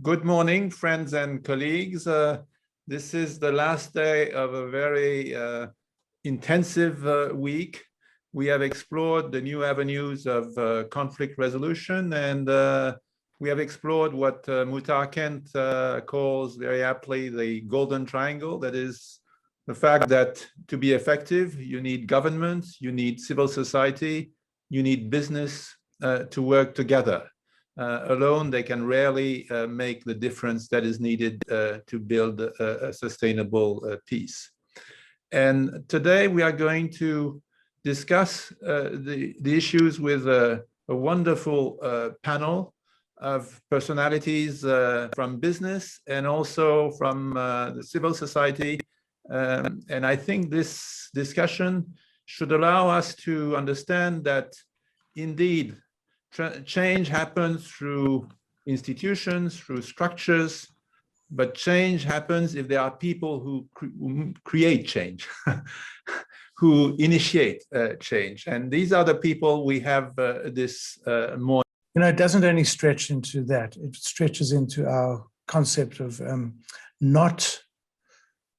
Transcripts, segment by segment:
Good morning, friends and colleagues. This is the last day of a very intensive week. We have explored the new avenues of conflict resolution, and we have explored what Muhtar Kent calls very aptly the golden triangle. That is the fact that to be effective, you need government, you need civil society, you need business to work together. Alone, they can rarely make the difference that is needed to build a sustainable peace. And today we are going to discuss the issues with a wonderful panel of personalities from business and also from the civil society. And I think this discussion should allow us to understand that indeed change happens through institutions, through structures, but change happens if there are people who create change, who initiate change. And these are the people we have this morning. You know, it doesn't only stretch into that, it stretches into our concept of not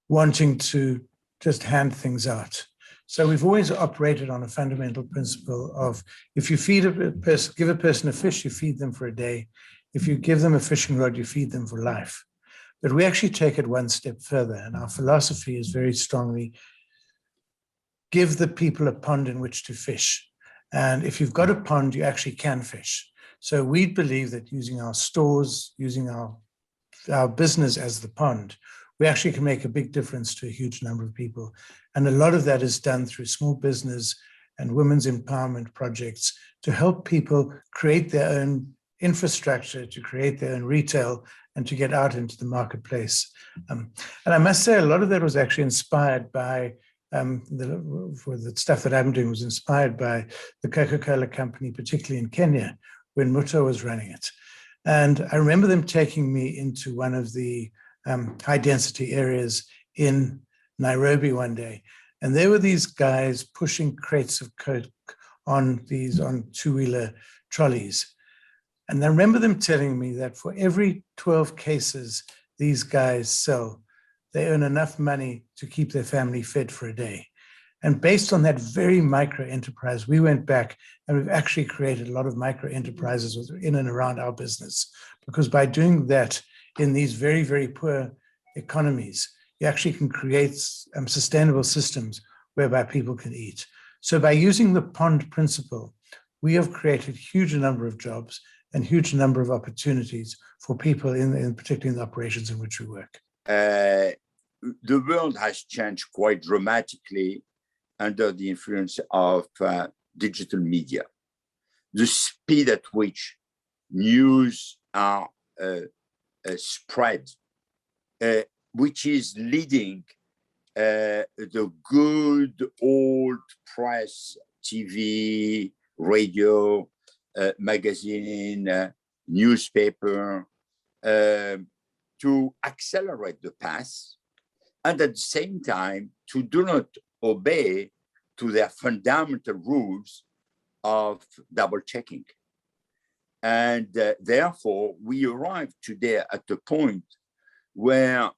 wanting to just hand things out. So we've always operated on a fundamental principle of if you feed a person, give a person a fish, you feed them for a day. If you give them a fishing rod, you feed them for life. But we actually take it one step further, and our philosophy is very strongly give the people a pond in which to fish. And if you've got a pond, you actually can fish. So we believe that using our stores, using our business as the pond, we actually can make a big difference to a huge number of people. And a lot of that is done through small business and women's empowerment projects to help people create their own infrastructure, to create their own retail, and to get out into the marketplace. And I must say, a lot of that was actually inspired by, for the stuff that I'm doing was inspired by the Coca-Cola company, particularly in Kenya, when Muhtar was running it. And I remember them taking me into one of the high density areas in Nairobi one day. And there were these guys pushing crates of Coke on two-wheeler trolleys. And I remember them telling me that for every 12 cases these guys sell, they earn enough money to keep their family fed for a day. And based on that very micro enterprise, we went back and we've actually created a lot of micro enterprises in and around our business. Because by doing that, in these very, very poor economies, you actually can create sustainable systems whereby people can eat. So by using the pond principle, we have created a huge number of jobs and huge number of opportunities for people, particularly in the operations in which we work. The world has changed quite dramatically under the influence of digital media. The speed at which news are spread, which is leading the good old press, TV, radio, magazine, newspaper, to accelerate the path, and at the same time to do not obey to their fundamental rules of double checking. And therefore, we arrive today at the point where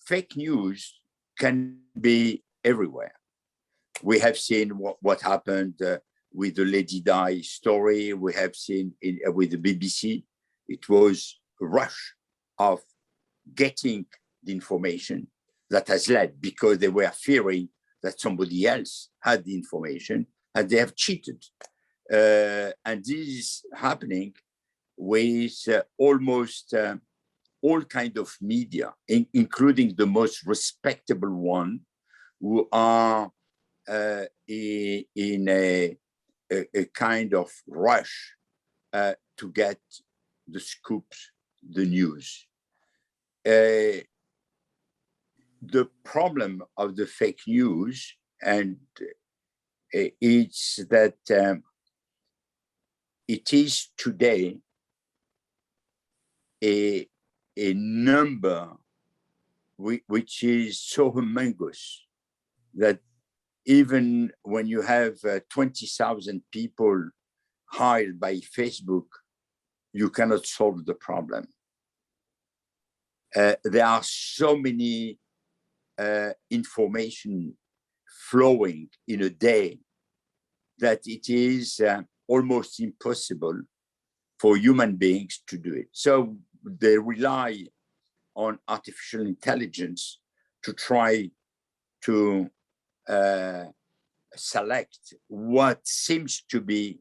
fake news can be everywhere. We have seen what happened with the Lady Di story. We have seen with the BBC. It was a rush of getting the information that has led, because they were fearing that somebody else had the information and they have cheated. And this is happening with almost all kinds of media, including the most respectable one, who are in a kind of rush to get the scoops, the news. The problem of the fake news, and it's that it is today a number which is so humongous that even when you have 20,000 people hired by Facebook, you cannot solve the problem. there are so many information flowing in a day that it is almost impossible for human beings to do it. So they rely on artificial intelligence to try to select what seems to be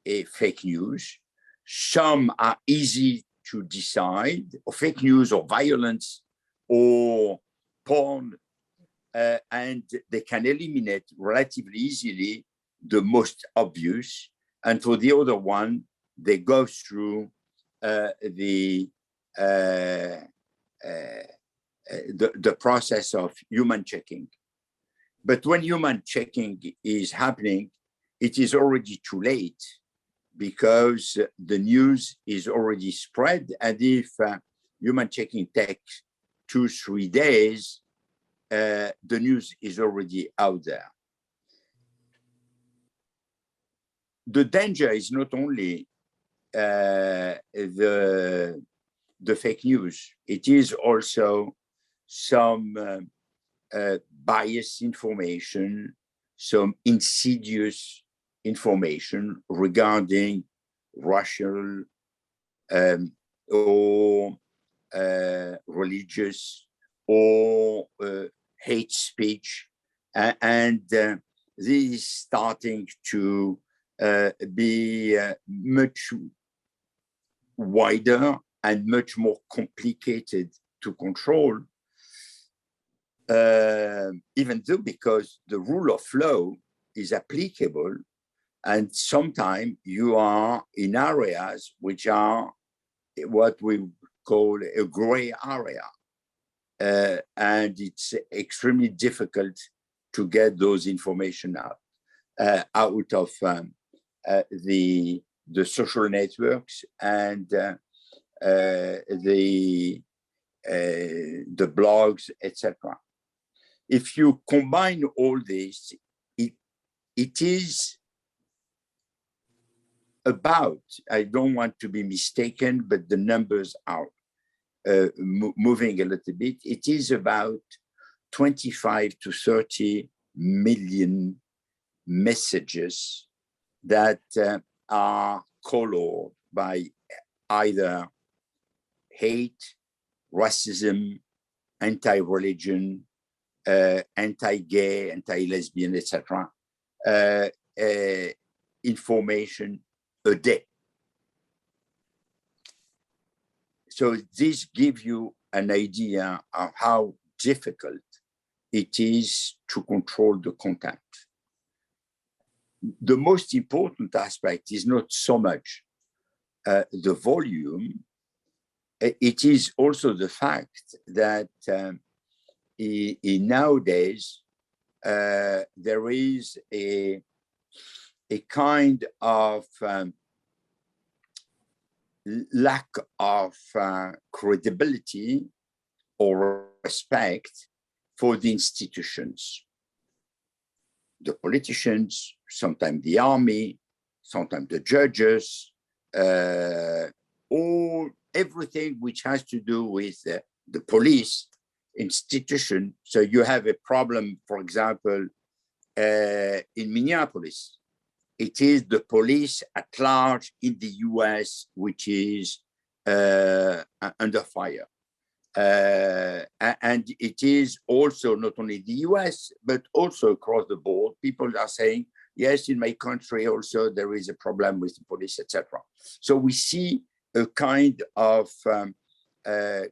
a fake news. Some are easy to decide, or fake news or violence or porn, and they can eliminate relatively easily the most obvious. And for the other one, they go through the process of human checking. But when human checking is happening, it is already too late because the news is already spread. And if human checking takes 2-3 days, the news is already out there. The danger is not only the fake news, it is also some biased information, some insidious information regarding racial or religious or hate speech. And this is starting to be much wider and much more complicated to control, even though because the rule of law is applicable, and sometimes you are in areas which are what we call a gray area, and it's extremely difficult to get those information out of the social networks and the blogs, etc. If you combine all this, it is about, I don't want to be mistaken, but the numbers are moving a little bit. It is about 25 to 30 million messages that are colored by either hate, racism, anti-religion, anti-gay, anti-lesbian, etc. Information a day. So this gives you an idea of how difficult it is to control the content. The most important aspect is not so much the volume, it is also the fact that nowadays there is a kind of lack of credibility or respect for the institutions. The politicians, sometimes the army, sometimes the judges, or everything which has to do with the police institution. So you have a problem, for example, in Minneapolis. It is the police at large in the US which is under fire. And it is also not only the US, but also across the board. People are saying, yes, in my country also there is a problem with the police, etc. So we see a kind of, in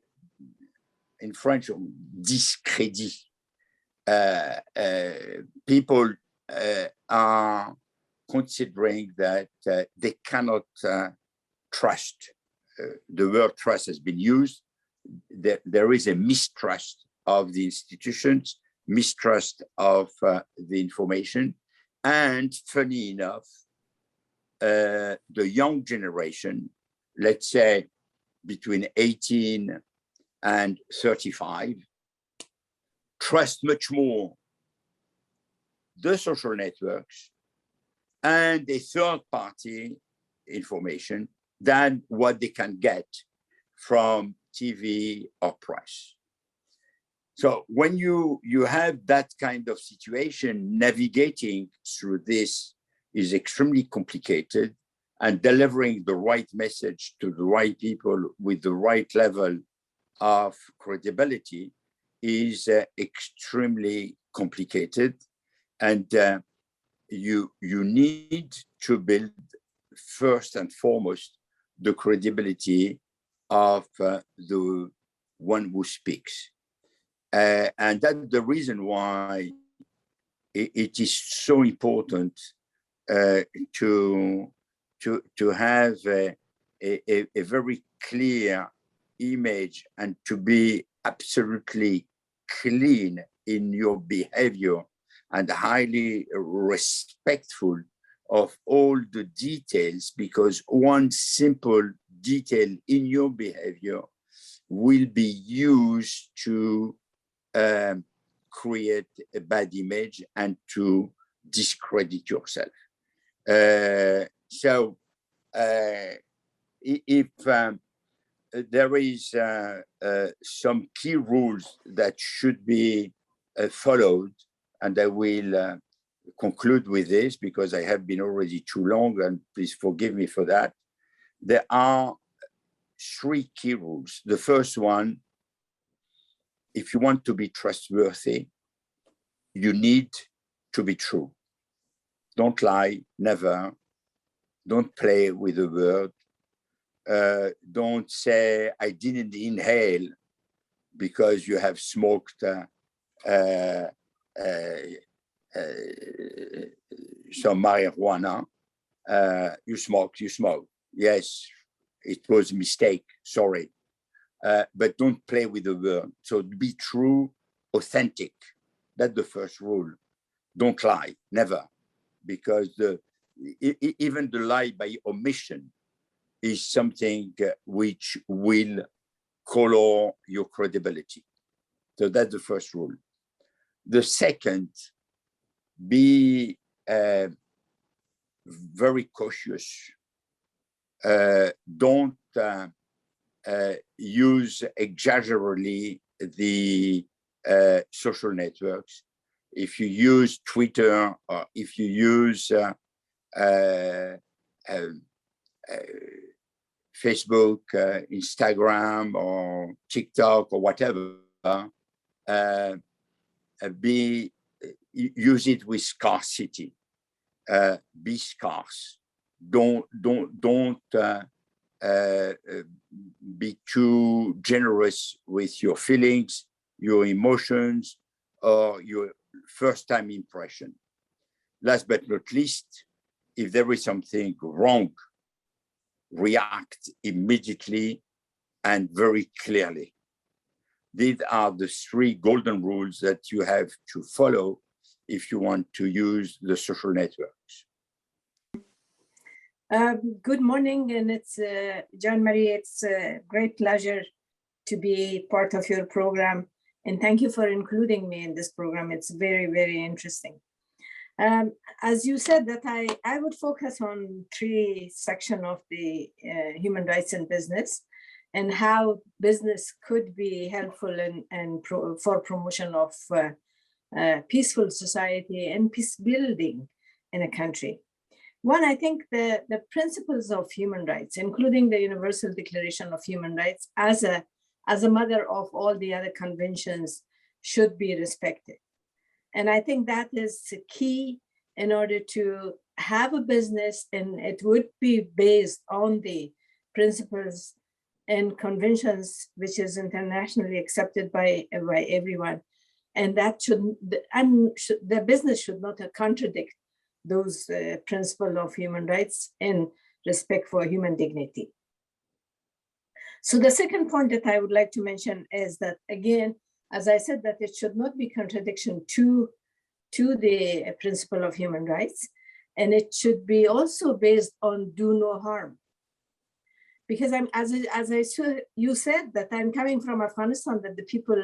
French, discredit. People are considering that they cannot trust. The word trust has been used. There is a mistrust of the institutions, mistrust of the information. And funny enough, the young generation, let's say between 18 and 35, trust much more the social networks and a third-party information than what they can get from TV or press. So when you have that kind of situation, navigating through this is extremely complicated, and delivering the right message to the right people with the right level of credibility is extremely complicated. And you need to build first and foremost the credibility of the one who speaks. And that's the reason why it is so important to have a very clear image and to be absolutely clean in your behavior and highly respectful of all the details, because one simple detail in your behavior will be used to create a bad image and to discredit yourself. So if there is some key rules that should be followed, and I will conclude with this because I have been already too long, and please forgive me for that. There are 3 key rules. The first one, if you want to be trustworthy, you need to be true. Don't lie, never. Don't play with the word. Don't say, I didn't inhale because you have smoked some marijuana. You smoked. Yes, it was a mistake, sorry. But don't play with the word. So be true, authentic. That's the first rule. Don't lie, never. Because even the lie by omission is something which will color your credibility. So that's the first rule. The second, be very cautious. Don't use exaggerately the social networks. If you use Twitter, or if you use Facebook, Instagram, or TikTok, or whatever, use it with scarcity. Be scarce. Don't be too generous with your feelings, your emotions, or your first-time impression. Last but not least, if there is something wrong, react immediately and very clearly. These are the 3 golden rules that you have to follow if you want to use the social networks. Good morning, and it's Jean-Marie. It's a great pleasure to be part of your program, and thank you for including me in this program. It's very, very interesting. As you said, that I would focus on 3 sections of the human rights in business, and how business could be helpful for promotion of peaceful society and peace building in a country. One, I think the principles of human rights, including the Universal Declaration of Human Rights, as a mother of all the other conventions, should be respected. And I think that is key in order to have a business, and it would be based on the principles and conventions which is internationally accepted by everyone. And that the business should not contradict those principles of human rights and respect for human dignity. So the second point that I would like to mention is that, again, as I said, that it should not be contradiction to the principle of human rights, and it should be also based on do no harm. Because you said that I'm coming from Afghanistan, that the people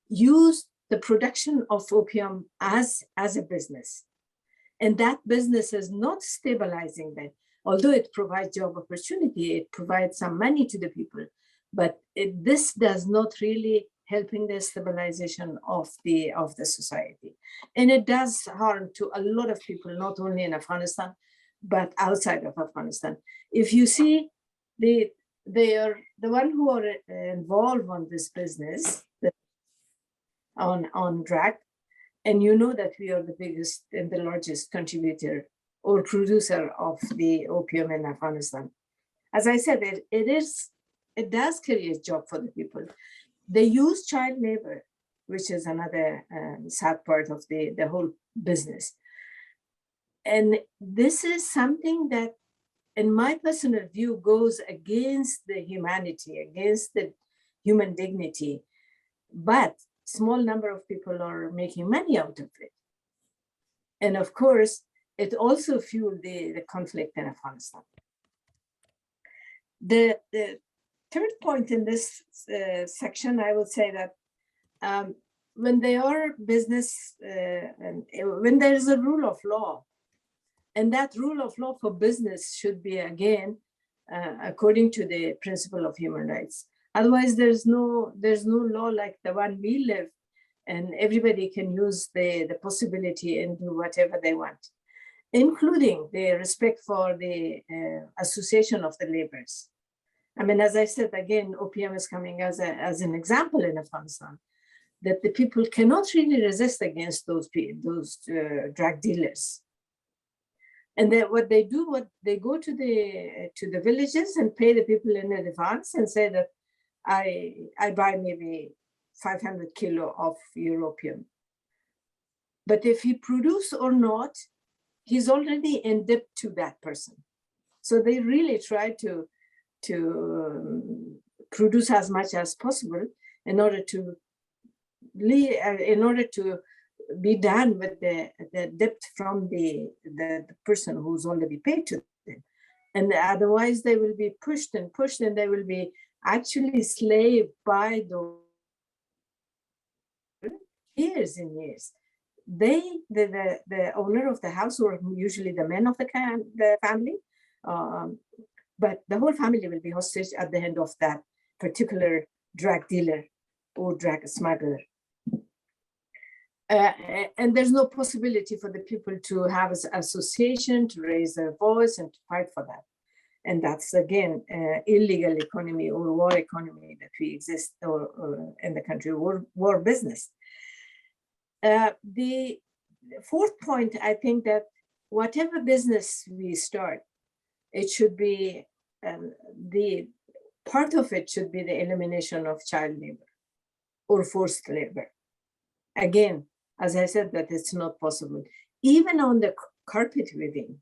use the production of opium as a business. And that business is not stabilizing them. Although it provides job opportunity, it provides some money to the people, But this does not really helping the stabilization of the society. And it does harm to a lot of people, not only in Afghanistan, but outside of Afghanistan. If you see they are the one who are involved on this business on drug, and you know that we are the biggest and the largest contributor or producer of the opium in Afghanistan. As I said, it does create job for the people. They use child labor, which is another sad part of the whole business. And this is something that, in my personal view, goes against the humanity, against the human dignity. But small number of people are making money out of it. And of course, it also fueled the conflict in Afghanistan. The third point in this section, I would say that when they are business, and when there is a rule of law, and that rule of law for business should be, again, according to the principle of human rights. Otherwise, there's no law like the one we live, and everybody can use the possibility and do whatever they want, including the respect for the association of the laborers. I mean, as I said, again, opium is coming as an example in Afghanistan, that the people cannot really resist against those drug dealers. And then what they do, they go to the villages and pay the people in advance and say that I buy maybe 500 kilo of your opium. But if he produce or not, he's already in debt to that person. So they really try to produce as much as possible in order to be done with the debt from the person who's already paid to them. And otherwise they will be pushed and they will be actually slaved by those years and years. The owner of the house, or usually the men of the family, but the whole family will be hostage at the hand of that particular drug dealer or drug smuggler. And there's no possibility for the people to have an association, to raise their voice and to fight for that. And that's, again, illegal economy or war economy that we exist or in the country, war business. The fourth point, I think that whatever business we start, it should be, the part of it should be the elimination of child labor or forced labor. Again, as I said, that it's not possible, even on the carpet weaving.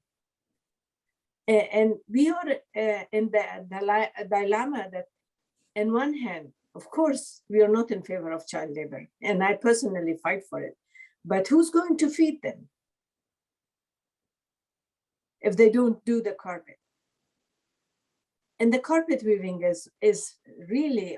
And we are in the dilemma that, on one hand, of course, we are not in favor of child labor, and I personally fight for it. But who's going to feed them if they don't do the carpet? And the carpet weaving is really,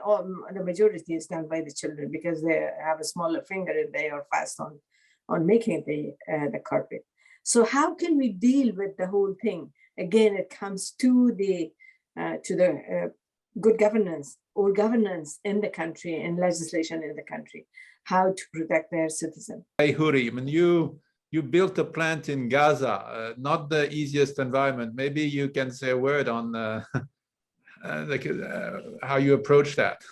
the majority is done by the children because they have a smaller finger and they are fast on making the carpet. So how can we deal with the whole thing? Again, it comes to the good governance or governance in the country and legislation in the country, how to protect their citizens. Hey, Huri, I mean, you built a plant in Gaza, not the easiest environment. Maybe you can say a word on how you approach that.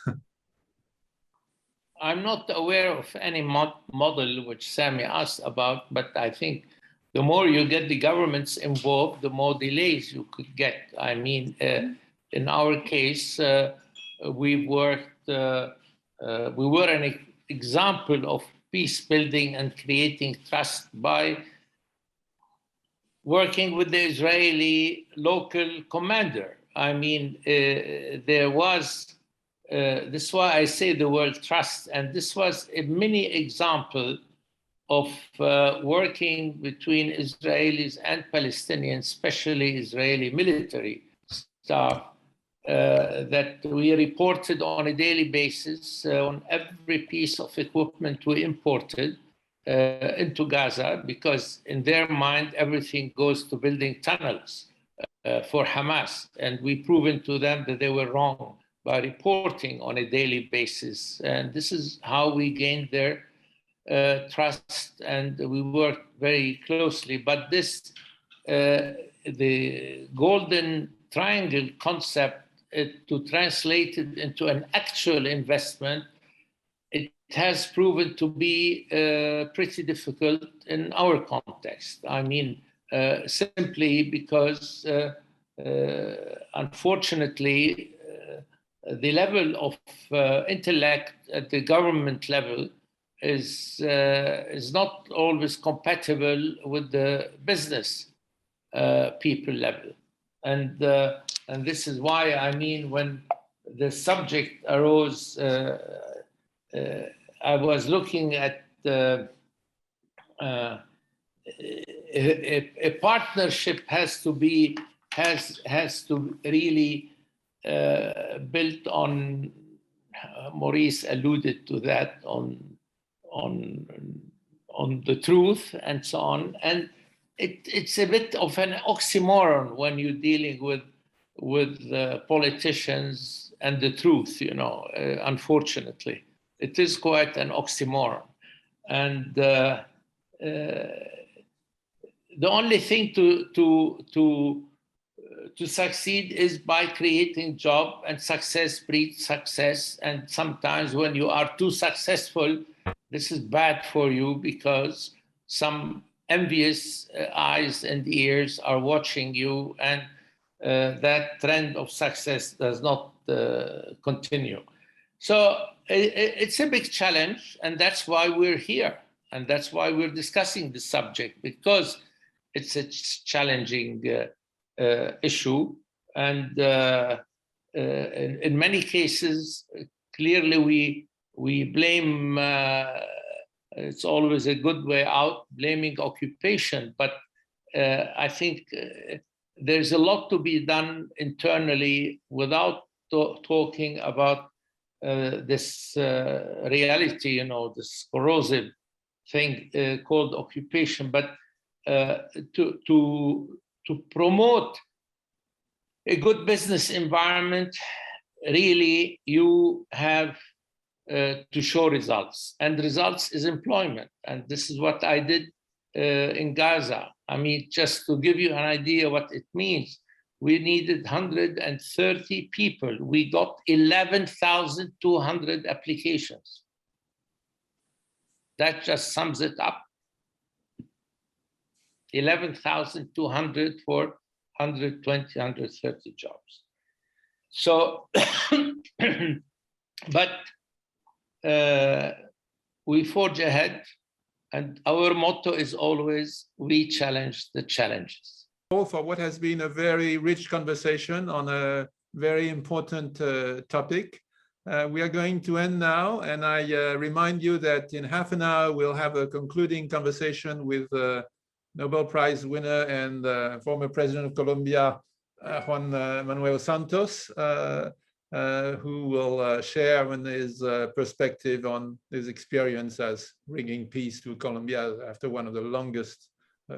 I'm not aware of any model which Sami asked about, but I think the more you get the governments involved, the more delays you could get. I mean, in our case, we were an example of peace building and creating trust by working with the Israeli local commander. I mean, there was, this is why I say the word trust, and this was a mini example of working between Israelis and Palestinians, especially Israeli military staff, that we reported on a daily basis on every piece of equipment we imported into Gaza, because in their mind, everything goes to building tunnels for Hamas. And we proven to them that they were wrong by reporting on a daily basis. And this is how we gain their trust, and we work very closely. But this, the golden triangle concept, to translate it into an actual investment, it has proven to be pretty difficult in our context. I mean, simply because, unfortunately, the level of intellect at the government level is not always compatible with the business people level. And this is why, I mean, when the subject arose, I was looking at a partnership has to really built on, Maurice alluded to that, on the truth and so on. And it's a bit of an oxymoron when you're dealing with politicians and the truth, you know, unfortunately. It is quite an oxymoron. And the only thing to succeed is by creating job, and success breeds success. And sometimes when you are too successful, this is bad for you, because some envious eyes and ears are watching you, and that trend of success does not continue. So it's a big challenge, and that's why we're here. And that's why we're discussing this subject, because it's a challenging issue. And in many cases, clearly we blame, it's always a good way out, blaming occupation. But I think there's a lot to be done internally without talking about this reality, you know, this corrosive thing called occupation. But to promote a good business environment, really you have to show results, and results is employment. And this is what I did in Gaza. I mean, just to give you an idea what it means, we needed 130 people. We got 11,200 applications. That just sums it up. 11,200 for 120, 130 jobs. So, but we forge ahead, and our motto is always, we challenge the challenges. For what has been a very rich conversation on a very important topic. We are going to end now, and I remind you that in half an hour we'll have a concluding conversation with Nobel Prize winner and former President of Colombia, Juan Manuel Santos, who will share his perspective on his experience as bringing peace to Colombia after one of the longest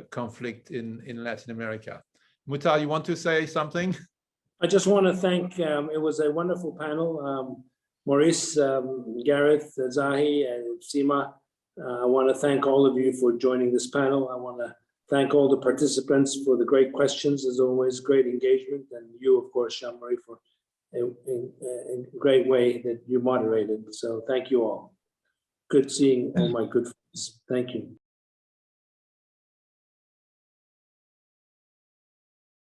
conflict in Latin America. Muhtar, you want to say something? I just want to thank, it was a wonderful panel. Maurice, Gareth, Zahi, and Sima, I want to thank all of you for joining this panel. I want to thank all the participants for the great questions, as always, great engagement, and you, of course, Jean-Marie, for a great way that you moderated. So thank you all. Good seeing all my good friends. Thank you.